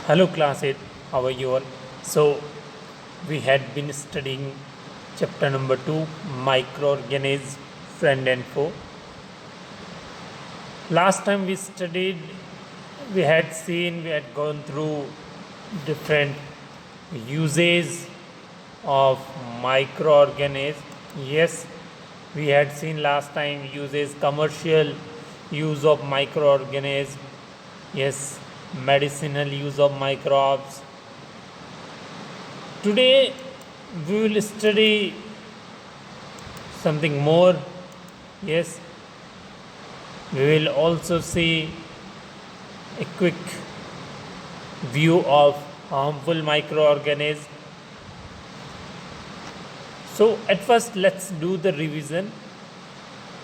Hello class 8, how are you all? So we had been studying chapter number 2, microorganisms, friend and foe. Last time we studied, we had gone through different uses of microorganisms. Yes, we had seen last time uses, commercial use of microorganisms. Yes, medicinal use of microbes. Today we will study something more. Yes, we will also see a quick view of harmful microorganisms. So at first let's do the revision,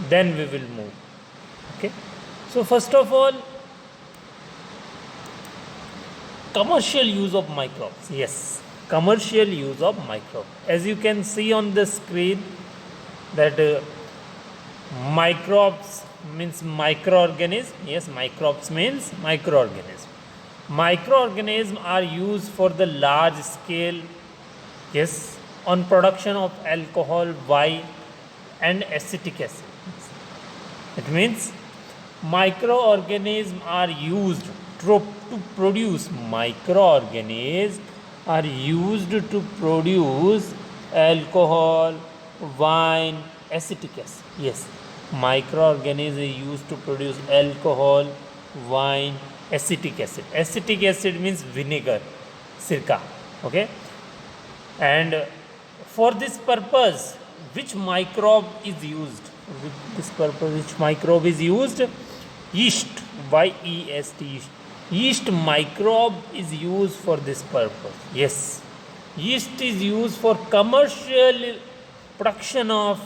then we will move. Okay, so first of all, commercial use of microbes. Yes, commercial use of microbes. As you can see on the screen that microbes means microorganism. Yes, microbes means microorganism. Microorganisms are used for the large scale, yes, on production of alcohol, wine and acetic acid. It means microorganisms are used to produce alcohol, wine, acetic acid. Yes, microorganisms are used to produce alcohol, wine, acetic acid. Acetic acid means vinegar, sirka. Okay, and for this purpose, which microbe is used? With this purpose, which microbe is used? Yeast, yeast. Yeast microbe is used for this purpose. Yes, yeast is used for commercial production of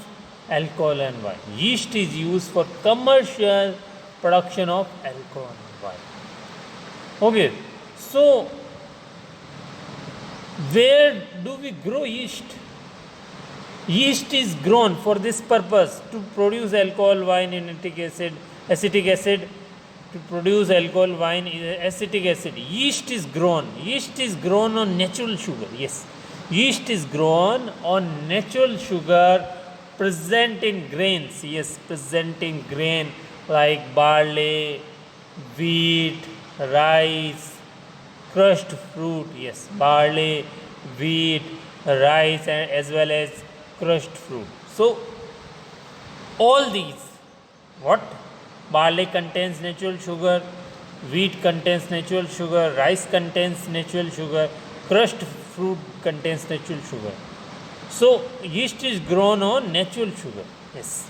alcohol and wine. Yeast is used for commercial production of alcohol and wine. Okay, so where do we grow yeast? Yeast is grown for this purpose, to produce alcohol, wine, and acetic acid. To produce alcohol, wine, acetic acid. Yeast is grown. Yeast is grown on natural sugar. Yes, yeast is grown on natural sugar present in grains. Yes, present in grain like barley, wheat, rice, crushed fruit. Yes, barley, wheat, rice, and as well as crushed fruit. So all these, what? Barley contains natural sugar, wheat contains natural sugar, rice contains natural sugar, crushed fruit contains natural sugar. So yeast is grown on natural sugar. Yes.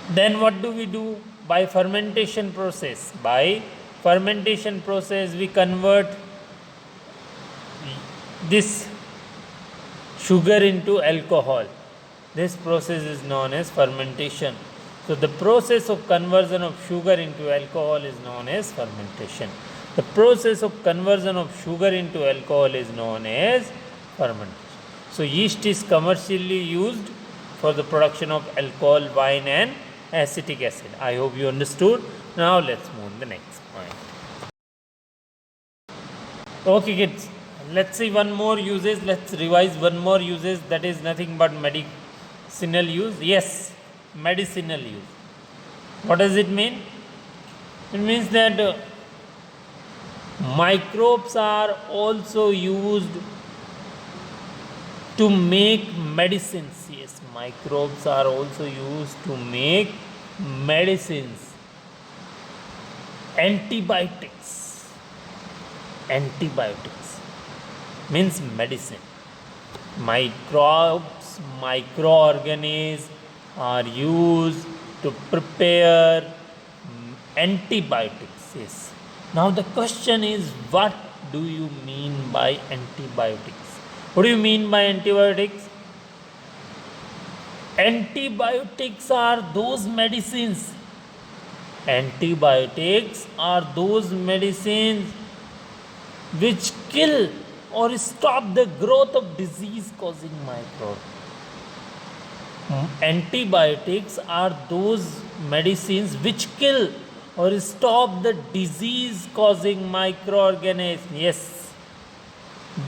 Then what do we do? By fermentation process. By fermentation process, we convert this sugar into alcohol. This process is known as fermentation. So the process of conversion of sugar into alcohol is known as fermentation. The process of conversion of sugar into alcohol is known as fermentation. So yeast is commercially used for the production of alcohol, wine and acetic acid. I hope you understood. Now let's move on the next point. Okay kids, let's see one more uses. Let's revise one more uses, that is nothing but medicinal use. Yes, medicinal use. What does it mean? It means that microbes are also used to make medicines. Yes, microbes are also used to make medicines. Antibiotics means medicine. Microorganisms are used to prepare antibiotics. Yes. Now the question is, what do you mean by antibiotics? What do you mean by antibiotics? Antibiotics are those medicines. Antibiotics are those medicines which kill or stop the growth of disease causing microbes. Antibiotics are those medicines which kill or stop the disease causing microorganism. Yes,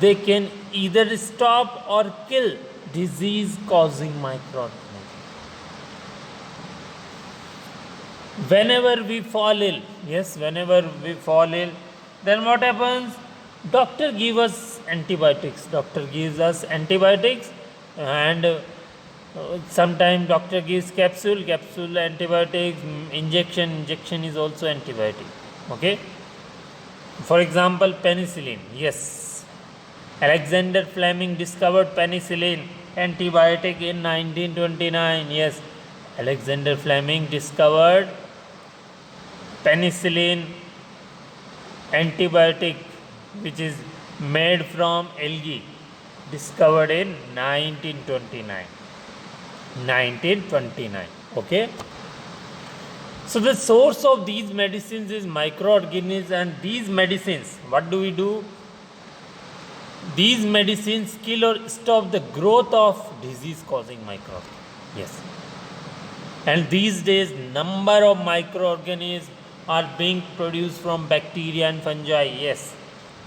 they can either stop or kill disease causing microorganism. Whenever we fall ill, yes, whenever we fall ill, then what happens? Doctor gives us antibiotics. Doctor gives us antibiotics, and sometimes doctor gives capsule antibiotics, injection is also antibiotic. Okay. For example, penicillin. Yes, Alexander Fleming discovered penicillin antibiotic in 1929. Yes, Alexander Fleming discovered penicillin antibiotic, which is made from algae, discovered in 1929. Okay. So the source of these medicines is microorganisms, and these medicines, what do we do? These medicines kill or stop the growth of disease causing microorganisms. Yes. And these days number of microorganisms are being produced from bacteria and fungi. Yes,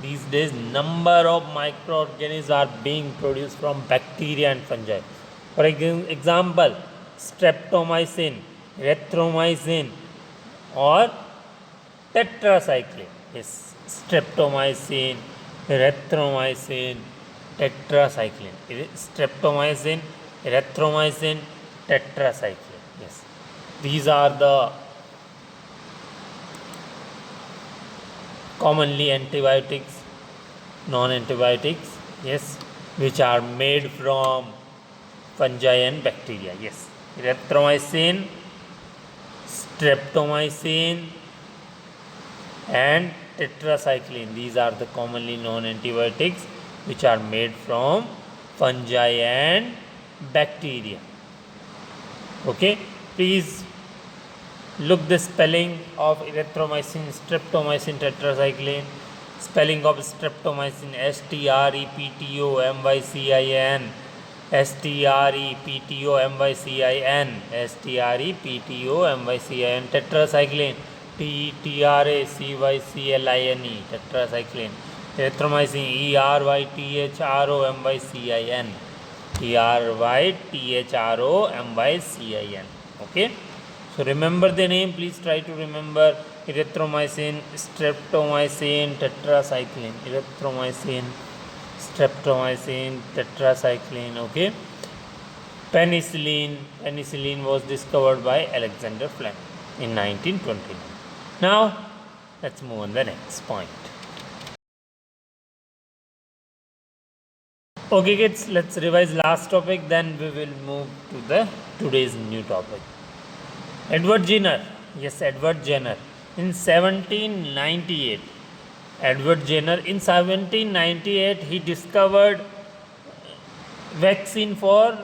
these days number of microorganisms are being produced from bacteria and fungi. For example, streptomycin, erythromycin, or tetracycline. Yes, streptomycin, erythromycin, tetracycline. Streptomycin, erythromycin, tetracycline. Yes, these are the commonly antibiotics, non-antibiotics, yes, which are made from fungi and bacteria. Yes, erythromycin, streptomycin, and tetracycline. These are the commonly known antibiotics which are made from fungi and bacteria. Okay, please look the spelling of erythromycin, streptomycin, tetracycline. Spelling of streptomycin: streptomycin, streptomycin, streptomycin. Tetracycline: tetracycline. Tetracycline. Erythromycin: erythromycin. Okay. So remember the name. Please try to remember erythromycin, streptomycin, tetracycline. Erythromycin, streptomycin, tetracycline. Okay. Penicillin was discovered by Alexander Fleming in 1929. Now let's move on the next point. Okay kids, let's revise last topic, then we will move to the today's new topic. Edward Jenner. Yes, Edward Jenner. In 1798, in 1798, he discovered vaccine for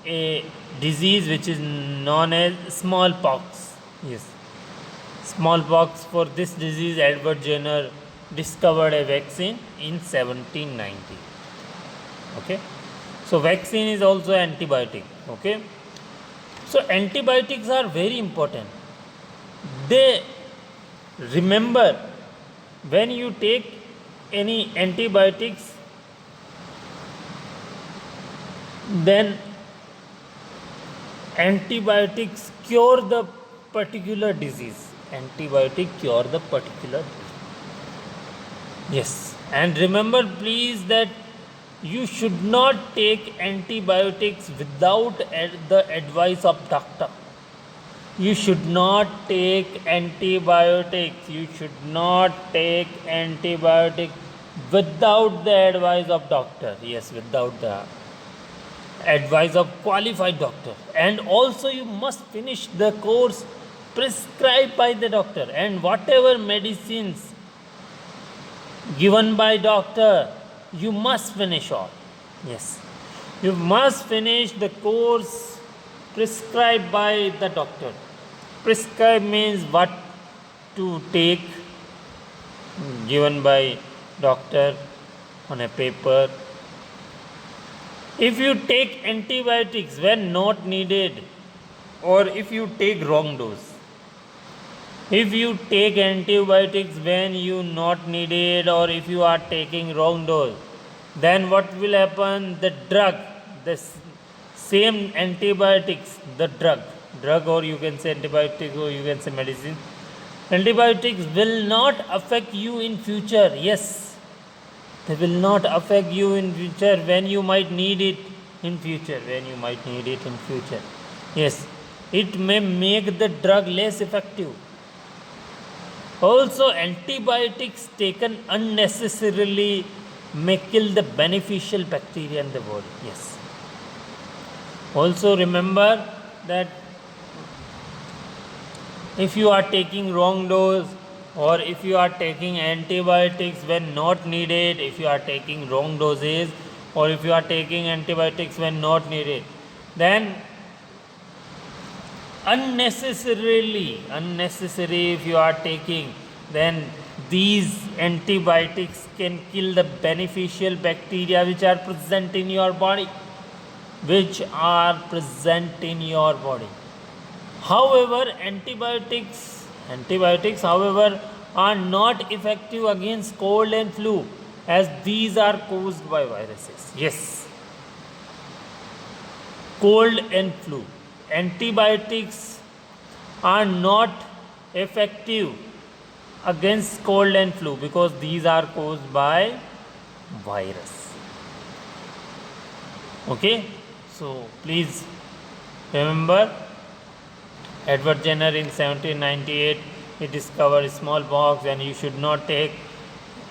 a disease which is known as smallpox. Yes, smallpox. For this disease, Edward Jenner discovered a vaccine in 1790. Okay, so vaccine is also antibiotic. Okay, so antibiotics are very important. They, remember, when you take any antibiotics, then antibiotics cure the particular disease. Antibiotic cure the particular disease. Yes, and remember please that you should not take antibiotics without the advice of doctor. You should not take antibiotics. You should not take antibiotics without the advice of doctor. Yes, without the advice of qualified doctor. And also you must finish the course prescribed by the doctor, and whatever medicines given by doctor, you must finish all. Yes, you must finish the course prescribed by the doctor. Prescribe means what to take, given by doctor on a paper. If you take antibiotics when not needed, or if you take wrong dose, If you take antibiotics when you not needed, or if you are taking wrong dose, then what will happen? The drug, the same antibiotics, the drug, or you can say antibiotic, or you can say medicine, antibiotics will not affect you in future. Yes, they will not affect you in future when you might need it in future. When you might need it in future. Yes, it may make the drug less effective. Also, antibiotics taken unnecessarily may kill the beneficial bacteria in the body. Yes. Also, remember that if you are taking wrong dose, or if you are taking antibiotics when not needed, if you are taking wrong doses, or if you are taking antibiotics when not needed, then unnecessary if you are taking, then these antibiotics can kill the beneficial bacteria which are present in your body, however antibiotics however are not effective against cold and flu, as these are caused by viruses. Yes, cold and flu, antibiotics are not effective against cold and flu because these are caused by virus. Okay, so please remember, Edward Jenner in 1798 he discovered smallpox, and you should not take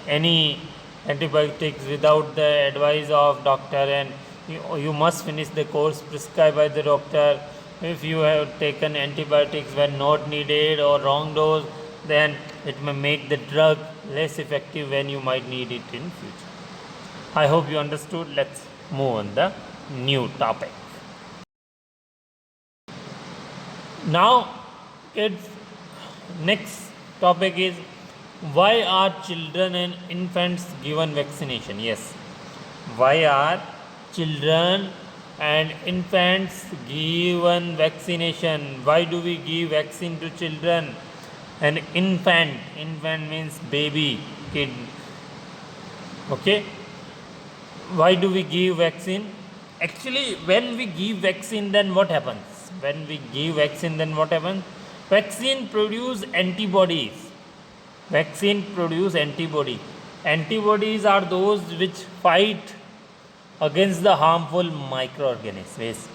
any antibiotics without the advice of doctor, and you must finish the course prescribed by the doctor. If you have taken antibiotics when not needed or wrong dose, then it may make the drug less effective when you might need it in future. I hope you understood. Let's move on the new topic. Now, kids, next topic is, why are children and infants given vaccination? Yes, why are children and infants given vaccination? Why do we give vaccine to children and infant means baby, kid? Okay, why do we give vaccine? Actually, when we give vaccine, then what happens? Vaccine produce antibodies. Antibodies are those which fight against the harmful microorganisms.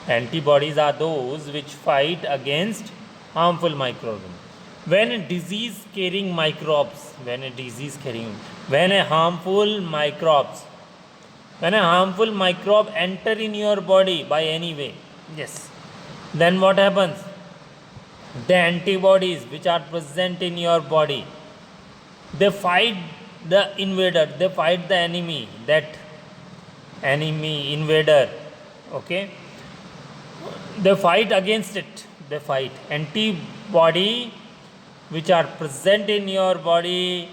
Antibodies are those which fight against harmful microorganisms. When a harmful microbe enter in your body by any way, yes, then what happens? The antibodies which are present in your body, they fight the invader, they fight the enemy, invader. Okay, they fight against it. Antibody which are present in your body,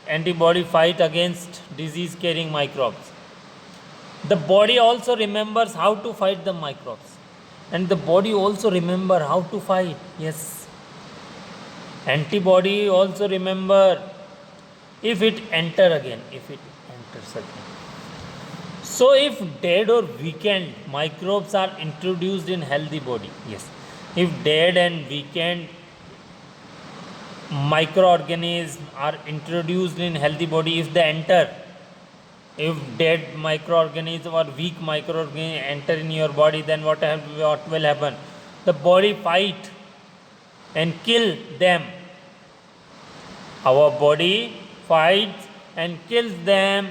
antibody fight against disease carrying microbes. The body also remembers how to fight the microbes, and the body also remember how to fight. Yes, antibody also remember if it enters again. So if dead or weakened microbes are introduced in healthy body, yes, if dead and weakened microorganisms are introduced in healthy body, if dead microorganisms or weak microorganisms enter in your body, then what will happen? The body fight and kill them. Our body fights and kills them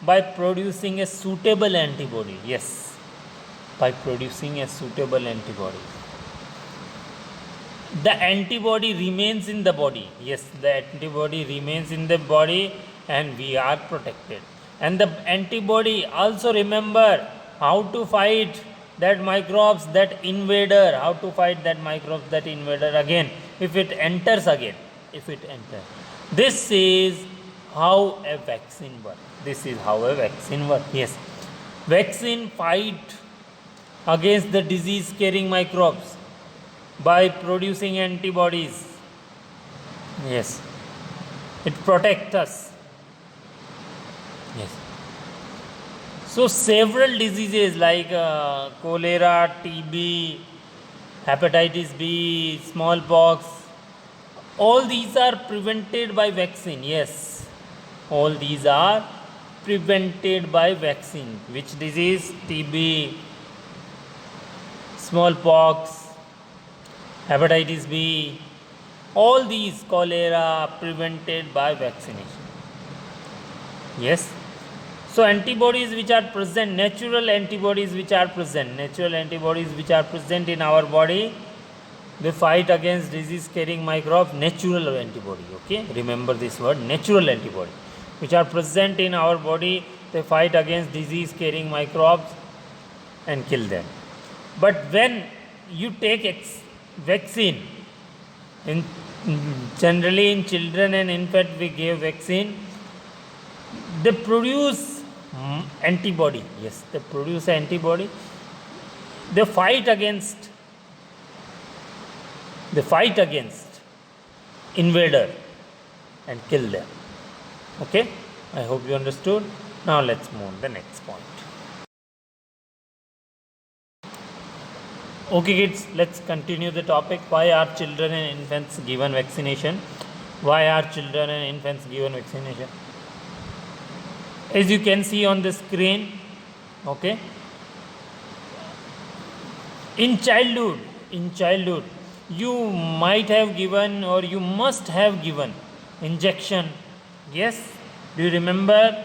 by producing a suitable antibody. Yes, by producing a suitable antibody. The antibody remains in the body. Yes, the antibody remains in the body and we are protected. And the antibody also remember how to fight that microbes, that invader, again, if it enters. This is how a vaccine works. Yes, vaccine fight against the disease carrying microbes by producing antibodies. Yes. It protects us. Yes. So several diseases like cholera, TB, hepatitis B, smallpox, all these are prevented by vaccine. Yes. All these are prevented by vaccine. Which disease? TB, smallpox, hepatitis B, all these cholera prevented by vaccination. Yes. So antibodies which are present, natural antibodies which are present in our body, they fight against disease carrying microbes. Natural antibody, okay, remember this word, natural antibody, which are present in our body, they fight against disease carrying microbes and kill them. But when you take vaccine, generally in children and infant we give vaccine, they produce antibody. Yes, they produce antibody. They fight against invader and kill them. Okay, I hope you understood. Now let's move on the next point. Okay kids, let's continue the topic. Why are children and infants given vaccination? Why are children and infants given vaccination? As you can see on the screen, okay, in childhood you might have given or you must have given injection. Yes, do you remember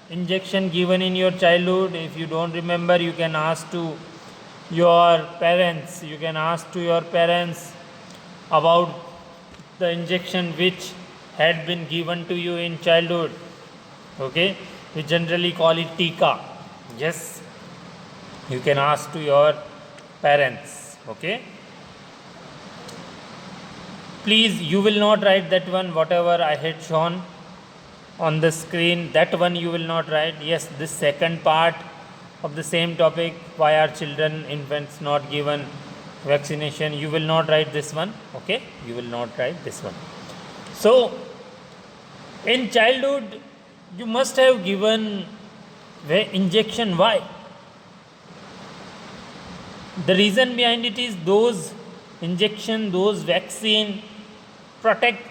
injection given in your childhood? If you don't remember, you can ask to your parents, about the injection which had been given to you in childhood. Okay, we generally call it tika. Yes, you can ask to your parents. Okay, please, you will not write that one, whatever I had shown on the screen, that one you will not write. Yes, this second part of the same topic, why are children, infants not given vaccination, you will not write this one. Okay, you will not write this one. So in childhood you must have given injection. Why? The reason behind it is those injection, those vaccine protect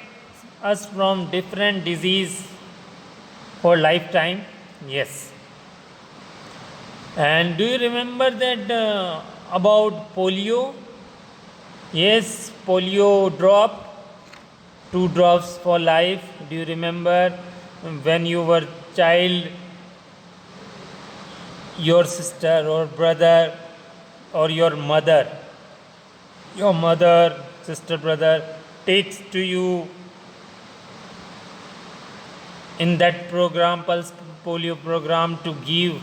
us from different disease for lifetime. Yes. And do you remember that about polio? Yes, polio drop, 2 drops for life. Do you remember when you were child, your sister or brother or your mother, sister, brother takes to you in that program, pulse polio program, to give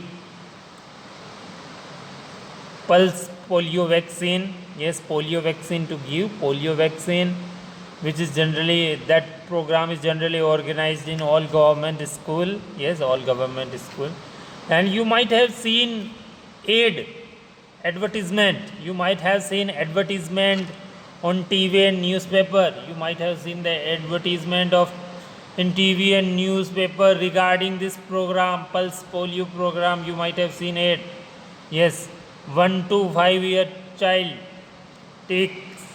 pulse polio vaccine. Yes, polio vaccine, to give polio vaccine, which is generally, that program is generally organized in all government school. Yes, all government school. And you might have seen advertisement. You might have seen advertisement on TV and newspaper. You might have seen the advertisement of in TV and newspaper regarding this program, pulse polio program. You might have seen it. Yes, 1 to 5 year child takes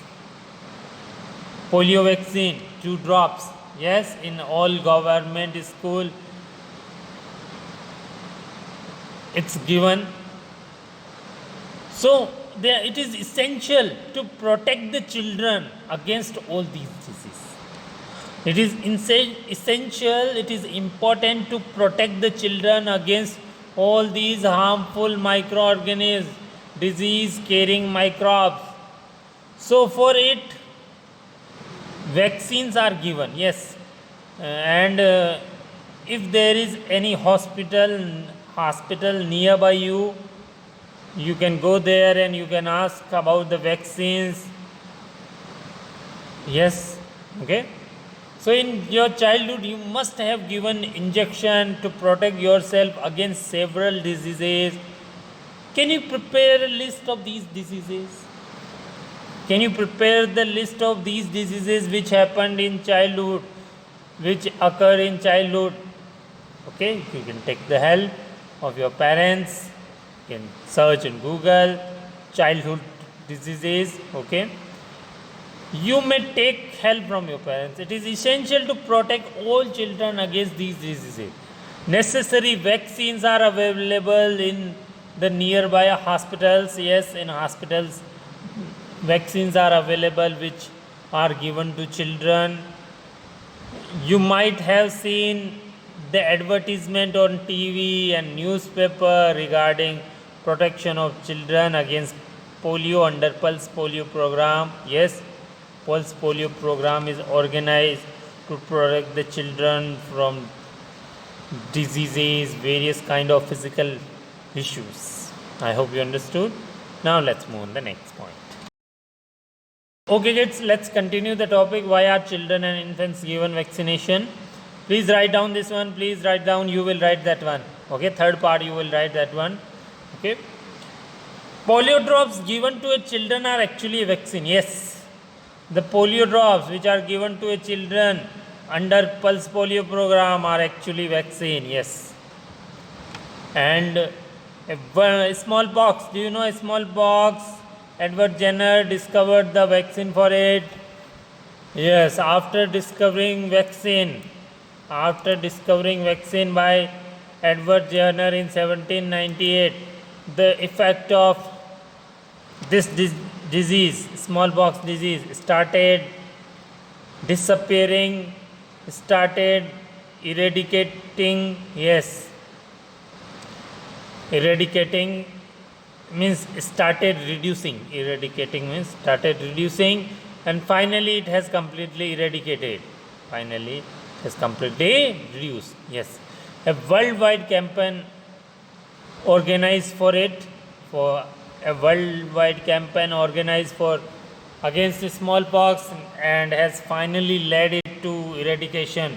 polio vaccine, 2 drops. Yes, in all government school it's given. So it is essential to protect the children against all these diseases. It is essential, it is important to protect the children against all these harmful microorganisms, disease carrying microbes. So for it, vaccines are given. Yes, and if there is any hospital nearby you, you can go there and you can ask about the vaccines. Yes, okay. So in your childhood you must have given injection to protect yourself against several diseases. Can you prepare a list of these diseases? Can you prepare the list of these diseases which happened in childhood, which occur in childhood? Okay, you can take the help of your parents. You can search in Google childhood diseases. Okay, you may take help from your parents. It is essential to protect all children against these diseases. Necessary vaccines are available in the nearby hospitals. Yes, in hospitals vaccines are available which are given to children. You might have seen the advertisement on TV and newspaper regarding protection of children against polio under Pulse Polio program. Yes, Pulse Polio program is organized to protect the children from diseases, various kind of physical issues. I hope you understood. Now let's move on the next point. Okay kids, let's continue the topic. Why are children and infants given vaccination? Please write down this one. Please write down. You will write that one. Okay, third part you will write that one. Okay. Polio drops given to a children are actually a vaccine. Yes. The polio drops which are given to a children under Pulse Polio program are actually vaccine. Yes. And smallpox. Do you know smallpox? Edward Jenner discovered the vaccine for it. Yes, after discovering vaccine by Edward Jenner in 1798, the effect of this disease, smallpox disease, started disappearing, started eradicating. Yes, eradicating means started reducing. Eradicating means started reducing, and finally it has completely eradicated. Finally it has completely reduced. Yes, a worldwide campaign organized for it, for a worldwide campaign organized for against smallpox, and has finally led it to eradication.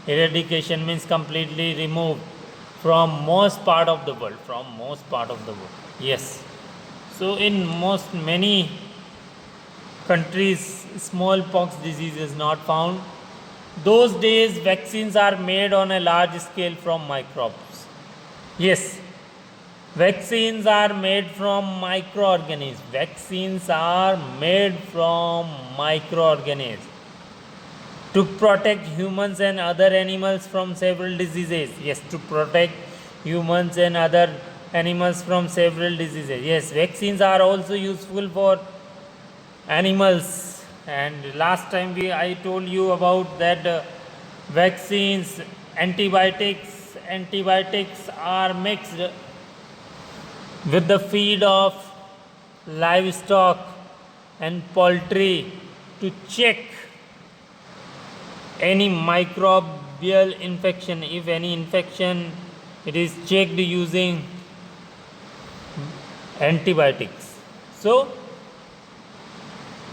Eradication means completely removed from most part of the world. Yes. So in many countries, smallpox disease is not found. Those days, vaccines are made on a large scale from microbes. Yes, vaccines are made from microorganisms. To protect humans and other animals from several diseases. Yes, to protect humans and other animals from several diseases. Yes, vaccines are also useful for animals. And last time I told you about that vaccines, antibiotics are mixed with the feed of livestock and poultry to check any microbial infection. If any infection, it is checked using antibiotics. So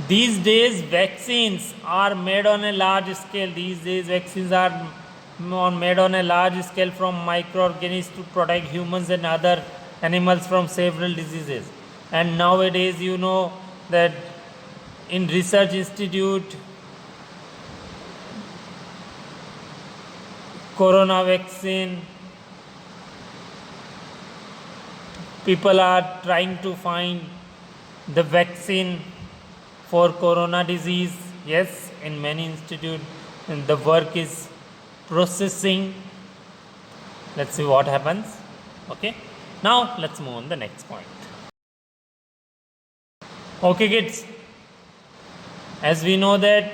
these days vaccines are made on a large scale. Made on a large scale from microorganisms to protect humans and other animals from several diseases. And nowadays you know that in research institute, corona vaccine, people are trying to find the vaccine for corona disease. Yes, in many institutes, and the work is processing. Let's see what happens. Okay, now let's move on the next point. Okay kids, as we know that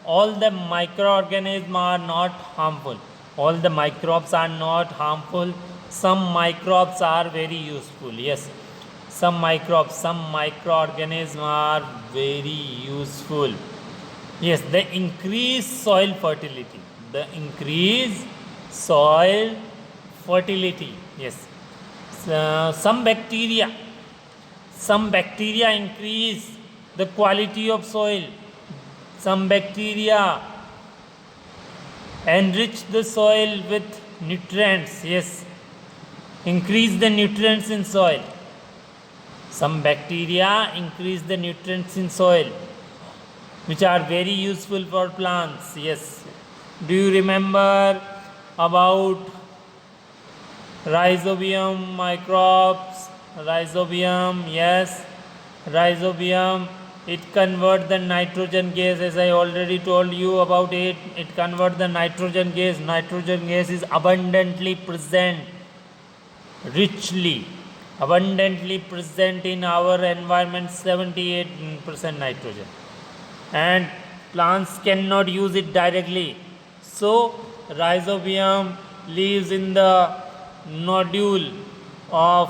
all the microorganisms are not harmful. All the microbes are not harmful. Some microbes are very useful. Yes, some microorganisms are very useful. Yes, they increase soil fertility. Yes, some bacteria increase the quality of soil. Some bacteria enrich the soil with nutrients. Yes, increase the nutrients in soil. Some bacteria increase the nutrients in soil, which are very useful for plants. Yes. Do you remember about rhizobium microbes? Rhizobium, yes. Rhizobium, it converts the nitrogen gas, as I already told you about it. It converts the nitrogen gas. Nitrogen gas is abundantly present, richly, abundantly present in our environment, 78% nitrogen. And plants cannot use it directly. So, rhizobium lives in the nodule of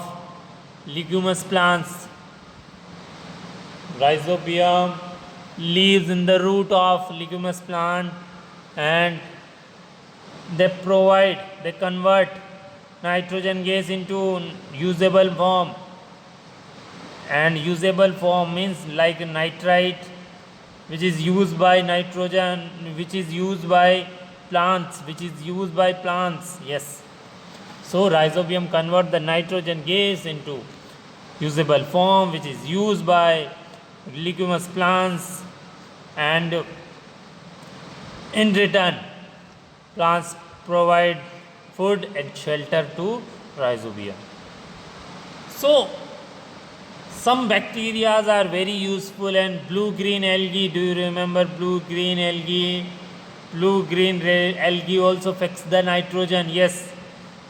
leguminous plants. Rhizobium lives in the root of leguminous plant, and they convert nitrogen gas into usable form. And usable form means like nitrite, which is used by nitrogen, which is used by plants, yes. So rhizobium convert the nitrogen gas into usable form, which is used by leguminous plants, and in return plants provide food and shelter to rhizobium. So some bacteria are very useful, and blue-green algae, do you remember blue-green algae? Blue-green algae also fix the nitrogen, yes.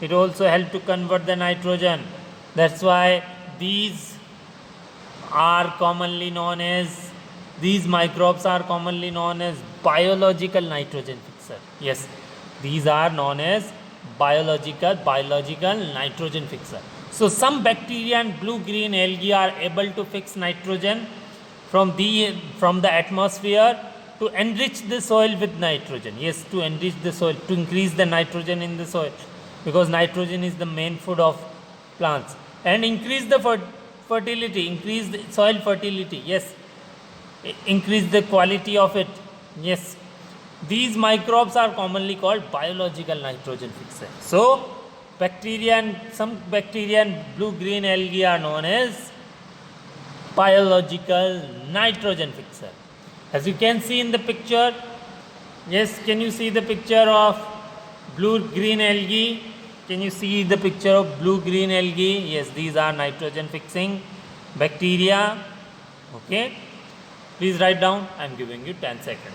It also helps to convert the nitrogen. That's why these microbes are commonly known as biological nitrogen fixer. Yes, these are known as biological nitrogen fixer. So some bacteria and blue-green algae are able to fix nitrogen from the atmosphere to enrich the soil with nitrogen. Yes, to enrich the soil, to increase the nitrogen in the soil, because nitrogen is the main food of plants, and increase the fertility, increase the soil fertility. Yes, increase the quality of it. Yes, these microbes are commonly called biological nitrogen fixer. So some bacteria and blue-green algae are known as biological nitrogen fixer. As you can see in the picture, yes, can you see the picture of blue-green algae? Can you see the picture of blue-green algae? Yes, these are nitrogen fixing bacteria. Okay, please write down. I am giving you 10 seconds.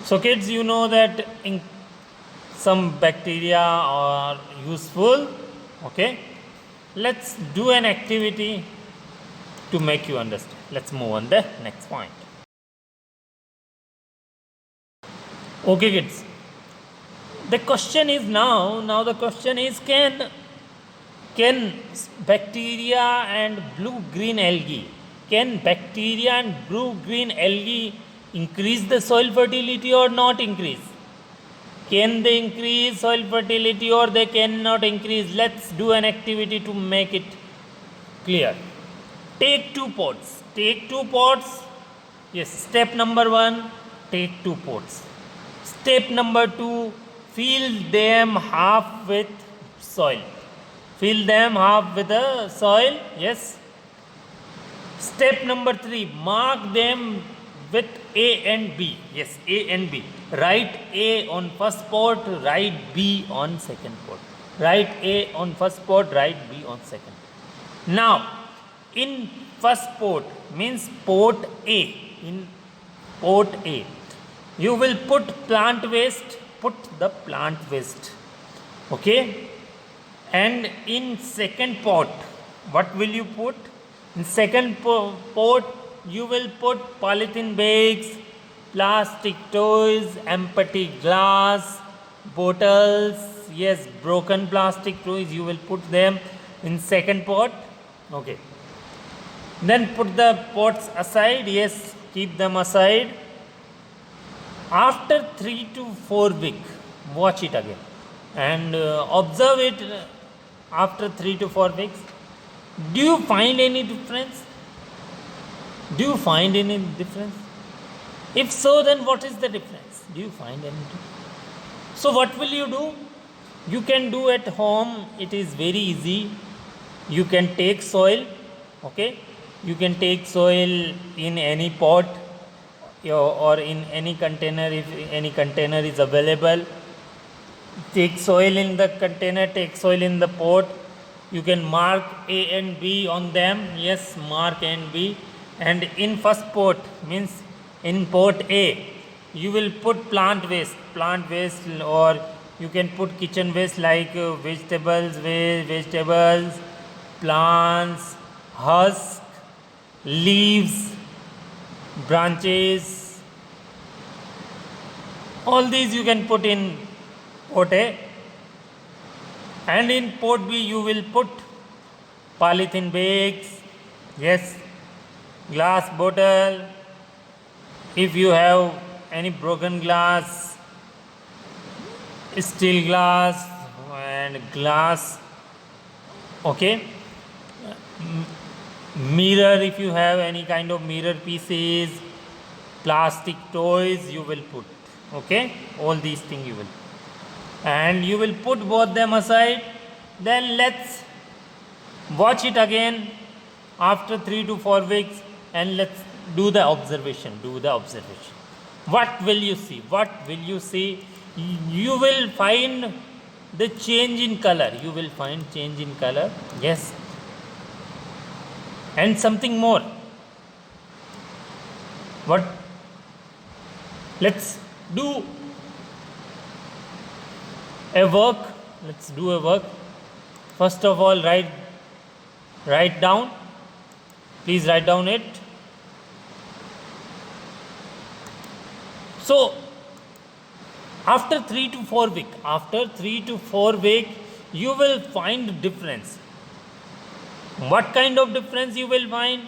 So kids, you know that some bacteria are useful. Okay, let's do an activity to make you understand. Let's move on the next point. Okay kids, the question is now the question is, can bacteria and blue-green algae increase the soil fertility or not increase? Can they increase soil fertility or they cannot increase? Let's do an activity to make it clear. Take two pots. Yes, step number 1, take 2 pots. Step number 2, fill them half with soil. Yes. Step number 3, mark them with A and B. Yes, A and B. Write A on first pot, write B on second pot. Write A on first pot, write B on second. Now, in first pot, means pot A. In pot A, you will put plant waste. Okay. And in second pot, what will you put? In second pot, you will put polythene bags, plastic toys, empty glass, bottles, yes, broken plastic toys, you will put them in second pot. Okay. Then put the pots aside, yes, keep them aside. After 3 to 4 weeks, watch it again and observe it after 3 to 4 weeks. Do you find any difference? If so, then what is the difference? Do you find any difference? So what will you do? You can do at home. It is very easy. You can take soil. Okay, you can take soil in any pot or in any container if any container is available. Take soil in the container, take soil in the pot. You can mark A and B on them. Yes, mark A and B. And in first pot, means in pot A, you will put plant waste, or you can put kitchen waste like vegetables, plants, husk, leaves, branches. All these you can put in pot A, and in pot B you will put polythene bags, yes, glass bottle. If you have any broken glass, steel glass and glass, okay, mirror, if you have any kind of mirror pieces, plastic toys you will put, okay, all these things you will, and you will put both them aside. Then let's watch it again after 3 to 4 weeks, and let's do the observation. What will you see? You will find the change in color. Yes. And something more. What? Let's do a work. First of all, write down. Please write down it. So after 3 to 4 week, you will find difference. What kind of difference you will find?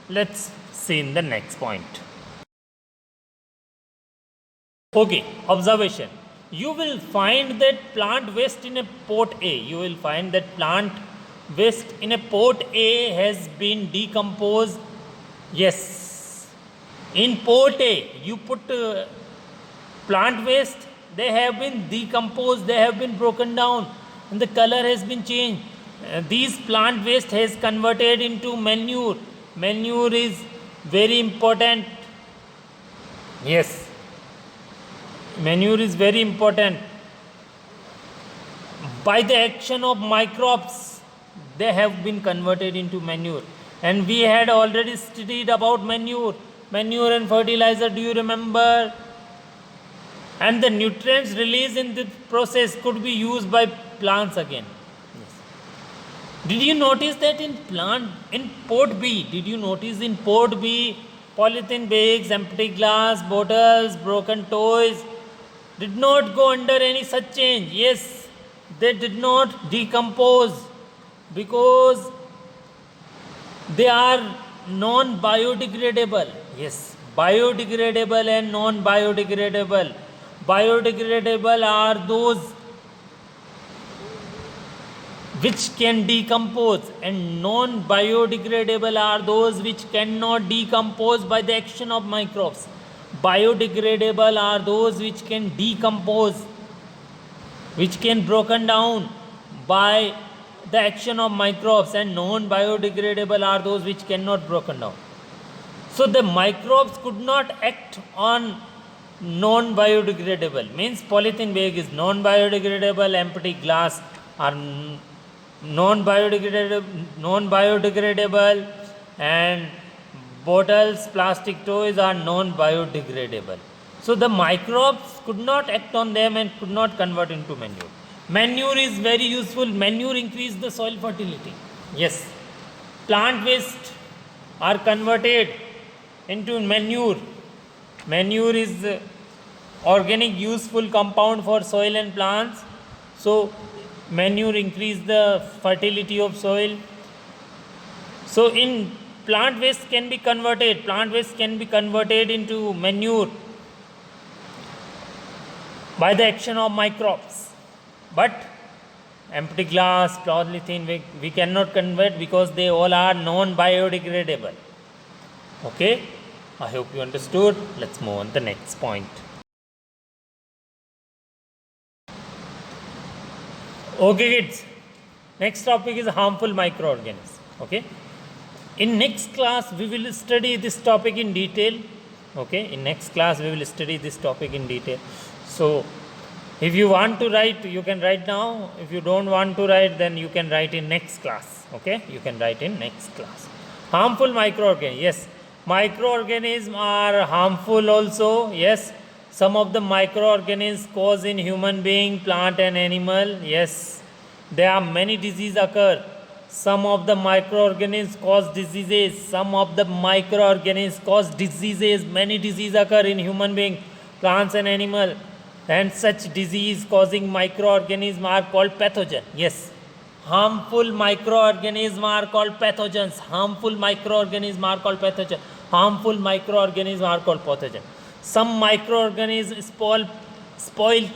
Let's see in the next point. Okay, observation. You will find that plant waste in a pot A. Has been decomposed. Yes. In pot A, you put plant waste. They have been decomposed. They have been broken down, and the color has been changed. These plant waste has converted into manure. Manure is very important. Yes. Manure is very important. By the action of microbes, they have been converted into manure. And we had already studied about manure and fertilizer. Do you remember? And the nutrients released in this process could be used by plants again. Yes. Did you notice that in pot B? Polythene bags, empty glass bottles, broken toys did not go under any such change. Yes, they did not decompose because they are non-biodegradable. Yes, biodegradable and non-biodegradable. Biodegradable are those which can decompose, and non-biodegradable are those which cannot decompose by the action of microbes. Biodegradable are those which can decompose, which can broken down by the action of microbes, and non-biodegradable are those which cannot broken down. So the microbes could not act on non-biodegradable, means polythene bag is non-biodegradable, empty glass are non-biodegradable, and bottles, plastic toys are non-biodegradable. So the microbes could not act on them and could not convert into manure. Manure is very useful. Manure increases the soil fertility. Yes. Plant waste are converted into manure. Manure is organic useful compound for soil and plants. So manure increase the fertility of soil. So in plant waste can be converted into manure by the action of microbes. But empty glass, polythene, we cannot convert because they all are non-biodegradable. Okay, I hope you understood. Let's move on to the next point. Okay, kids. Next topic is harmful microorganisms. Okay. In next class, we will study this topic in detail. Okay. In next class, we will study this topic in detail. So, if you want to write, you can write now. If you don't want to write, then you can write in next class. Okay. You can write in next class. Harmful microorganisms. Yes. Microorganisms are harmful also. Yes. Some of the microorganisms cause in human being, plant and animal. Yes. There are many diseases occur. Some of the microorganisms cause diseases. Some of the microorganisms cause diseases. Many diseases occur in human being, plants and animal. And such disease causing microorganisms are called pathogen. Yes. Harmful microorganisms are called pathogens. Harmful microorganisms are called pathogen. Harmful microorganisms are called pathogen. Some microorganisms spoil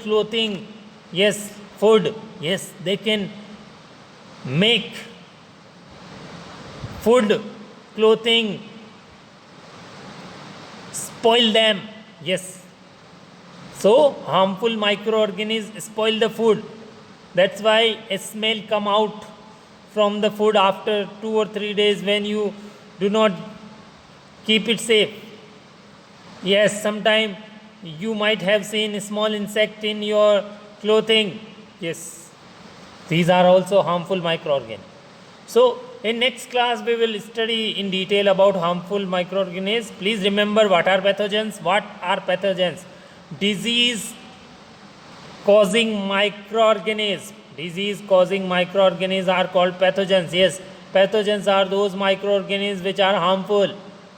clothing. Yes. Food. Yes. They can make food, clothing, spoil them. Yes. So harmful microorganisms spoil the food. That's why a smell come out from the food after 2 or 3 days when you do not keep it safe. Yes, sometime you might have seen a small insect in your clothing. Yes, these are also harmful microorganisms. So in next class we will study in detail about harmful microorganisms. Please remember what are pathogens. What are pathogens? Disease causing microorganisms. Disease causing microorganisms are called pathogens. Yes, pathogens are those microorganisms which are harmful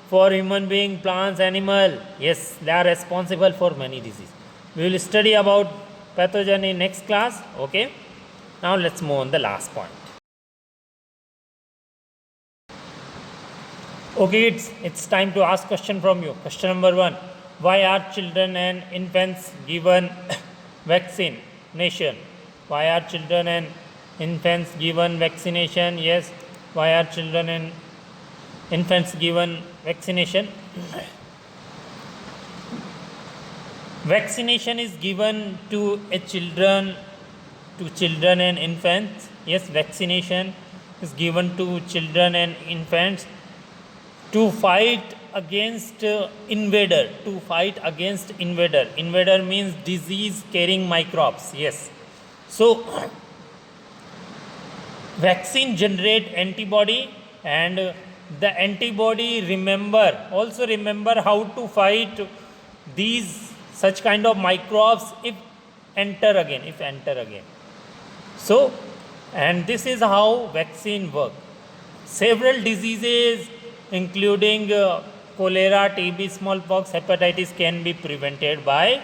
for human being, plants, animal. Yes, they are responsible for many diseases. We will study about pathogen in next class. Okay. Now let's move on the last point. Okay, it's time to ask question from you. Question number 1. Why are children and infants given vaccination? Why are children and infants given vaccination? Yes. Why are children and infants given vaccination? Vaccination is given to children and infants. Yes, vaccination is given to children and infants to fight against invader. To fight against invader. Invader means disease carrying microbes. Yes. So vaccine generate antibody, and the antibody also remember how to fight these such kind of microbes if enter again. So, and this is how vaccine work. Several diseases including cholera, TB, smallpox, hepatitis can be prevented by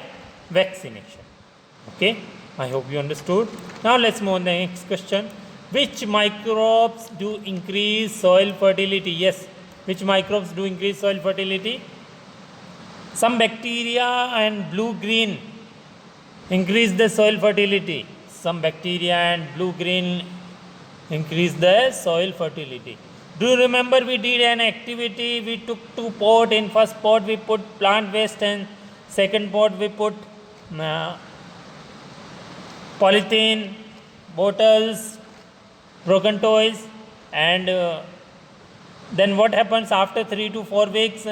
vaccination. Okay, I hope you understood. Now let's move on the next question. Which microbes do increase soil fertility? Yes, which microbes do increase soil fertility? Some bacteria and blue-green increase the soil fertility. Some bacteria and blue-green increase the soil fertility. Do you remember we did an activity? We took 2 pots. In first pot we put plant waste and second pot we put polythene, bottles, broken toys, and then what happens after 3 to 4 weeks?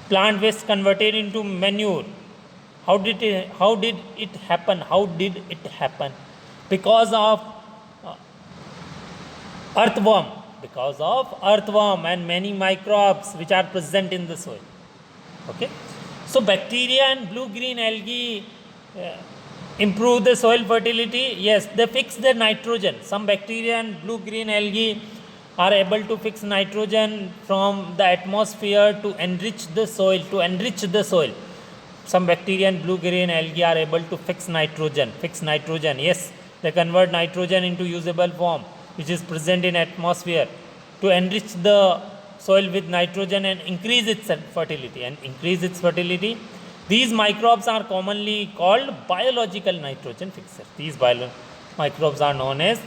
Plant waste converted into manure. How did it happen? Because of earthworm. Because of earthworm and many microbes which are present in the soil. Okay. So bacteria and blue-green algae improve the soil fertility. Yes, they fix the nitrogen. Some bacteria and blue-green algae are able to fix nitrogen from the atmosphere to enrich the soil. Some bacteria and blue-green algae are able to fix nitrogen. Yes, they convert nitrogen into usable form, which is present in atmosphere, to enrich the soil with nitrogen and increase its fertility. These microbes are commonly called biological nitrogen fixers. These microbes are known as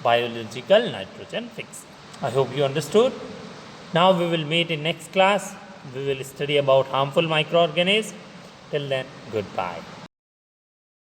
biological nitrogen fixers. I hope you understood. Now we will meet in next class. We will study about harmful microorganisms. Till then, goodbye.